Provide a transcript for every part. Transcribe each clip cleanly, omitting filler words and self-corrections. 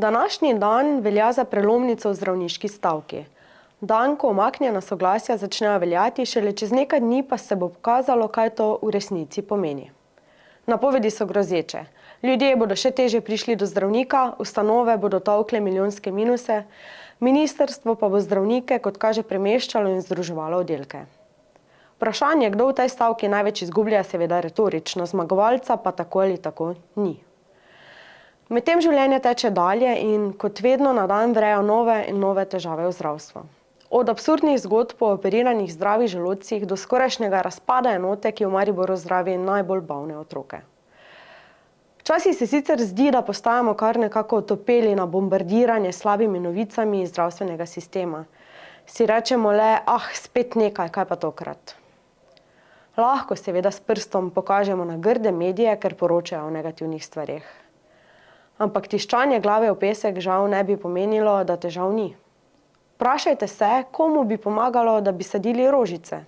Današnji dan velja za prelomnico v zdravniški stavki. Dan, ko umaknjena soglasja začnejo veljati, šele čez nekaj dni pa se bo pokazalo, kaj to v resnici pomeni. Napovedi so grozeče. Ljudje bodo še težje prišli do zdravnika, ustanove bodo tolkle milijonske minuse, ministrstvo pa bo zdravnike, kot kaže, premeščalo in združevalo oddelke. Vprašanje, kdo v tej stavki največ izgublja, je seveda retorično, zmagovalca pa tako ali tako ni. Medtem življenje teče dalje in kot vedno na dan vrejo nove in nove težave v zdravstvu. Od absurdnih zgodb o operiranih zdravih želodcih do skorajšnjega razpada enote, ki v Mariboru zdravi najbolj bolne otroke. Včasih se sicer zdi, da postajamo kar nekako otopeli na bombardiranje s slabimi novicami iz zdravstvenega sistema. Si rečemo le, spet nekaj, kaj pa tokrat. Lahko seveda s prstom pokažemo na grde medije, ker poročajo o negativnih stvareh. Ampak tiščanje glave v pesek žal ne bi pomenilo, da težav ni. Vprašajte se, komu bi pomagalo, da bi sadili rožice?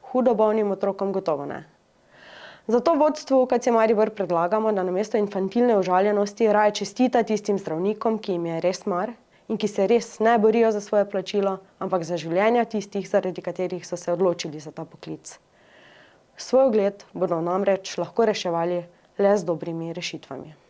Hudo bolnim otrokom gotovo ne. Zato vodstvu UKC Maribor predlagamo, da namesto infantilne užaljenosti raje čestita tistim zdravnikom, ki jim je res mar in ki se res ne borijo za svoje plačilo, ampak za življenja tistih, zaradi katerih so se odločili za ta poklic. Svoj ugled bodo namreč lahko reševali le z dobrimi rešitvami.